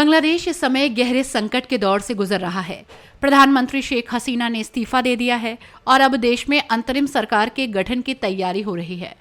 बांग्लादेश इस समय गहरे संकट के दौर से गुजर रहा है। प्रधानमंत्री शेख हसीना ने इस्तीफा दे दिया है और अब देश में अंतरिम सरकार के गठन की तैयारी हो रही है।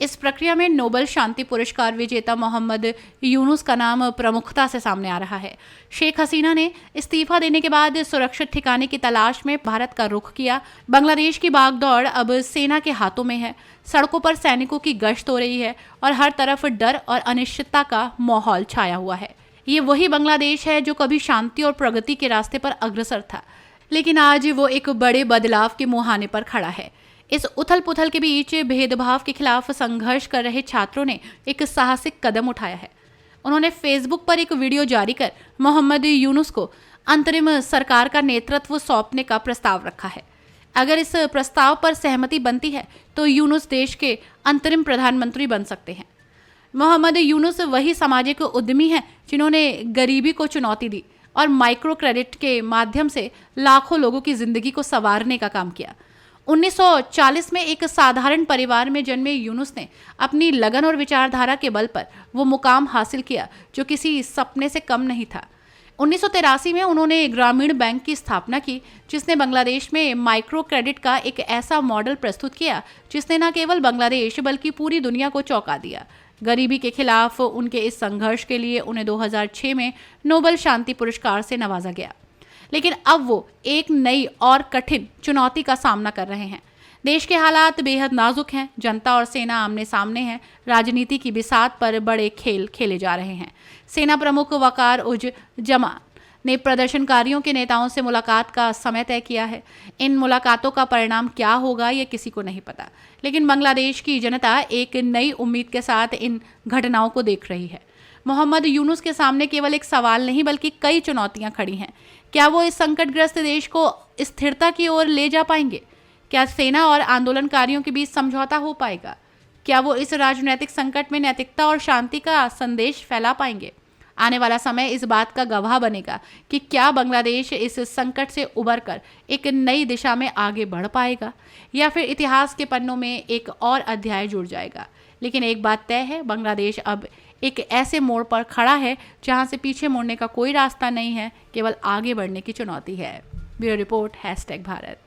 इस प्रक्रिया में नोबेल शांति पुरस्कार विजेता मोहम्मद यूनुस का नाम प्रमुखता से सामने आ रहा है। शेख हसीना ने इस्तीफा देने के बाद सुरक्षित ठिकाने की तलाश में भारत का रुख किया। बांग्लादेश की भागदौड़ अब सेना के हाथों में है। सड़कों पर सैनिकों की गश्त हो रही है और हर तरफ डर और अनिश्चितता का माहौल छाया हुआ है। ये वही बांग्लादेश है जो कभी शांति और प्रगति के रास्ते पर अग्रसर था, लेकिन आज वो एक बड़े बदलाव के मुहाने पर खड़ा है। इस उथल पुथल के बीच भेदभाव के खिलाफ संघर्ष कर रहे छात्रों ने एक साहसिक कदम उठाया है। उन्होंने फेसबुक पर एक वीडियो जारी कर मोहम्मद यूनुस को अंतरिम सरकार का नेतृत्व सौंपने का प्रस्ताव रखा है। अगर इस प्रस्ताव पर सहमति बनती है तो यूनुस देश के अंतरिम प्रधानमंत्री बन सकते हैं। मोहम्मद यूनुस वही सामाजिक उद्यमी हैं जिन्होंने गरीबी को चुनौती दी और माइक्रो क्रेडिट के माध्यम से लाखों लोगों की जिंदगी को संवारने का काम किया। 1940 में एक साधारण परिवार में जन्मे यूनुस ने अपनी लगन और विचारधारा के बल पर वो मुकाम हासिल किया जो किसी सपने से कम नहीं था। 1983 में उन्होंने ग्रामीण बैंक की स्थापना की, जिसने बांग्लादेश में माइक्रो क्रेडिट का एक ऐसा मॉडल प्रस्तुत किया जिसने न केवल बांग्लादेश बल्कि पूरी दुनिया को चौंका दिया। गरीबी के खिलाफ उनके इस संघर्ष के लिए उन्हें 2006 में नोबेल शांति पुरस्कार से नवाजा गया। लेकिन अब वो एक नई और कठिन चुनौती का सामना कर रहे हैं। देश के हालात बेहद नाजुक हैं, जनता और सेना आमने सामने हैं, राजनीति की बिसात पर बड़े खेल खेले जा रहे हैं। सेना प्रमुख वकार उज जमा ने प्रदर्शनकारियों के नेताओं से मुलाकात का समय तय किया है। इन मुलाकातों का परिणाम क्या होगा ये किसी को नहीं पता, लेकिन बांग्लादेश की जनता एक नई उम्मीद के साथ इन घटनाओं को देख रही है। मोहम्मद यूनुस के सामने केवल एक सवाल नहीं बल्कि कई चुनौतियां खड़ी हैं। क्या वो इस संकटग्रस्त देश को स्थिरता की ओर ले जा पाएंगे? क्या सेना और आंदोलनकारियों के बीच समझौता हो पाएगा? क्या वो इस राजनीतिक संकट में नैतिकता और शांति का संदेश फैला पाएंगे? आने वाला समय इस बात का गवाह बनेगा कि क्या बांग्लादेश इस संकट से उबरकर एक नई दिशा में आगे बढ़ पाएगा या फिर इतिहास के पन्नों में एक और अध्याय जुड़ जाएगा। लेकिन एक बात तय है, बांग्लादेश अब एक ऐसे मोड़ पर खड़ा है जहां से पीछे मुड़ने का कोई रास्ता नहीं है, केवल आगे बढ़ने की चुनौती है। Bureau report #Bharat.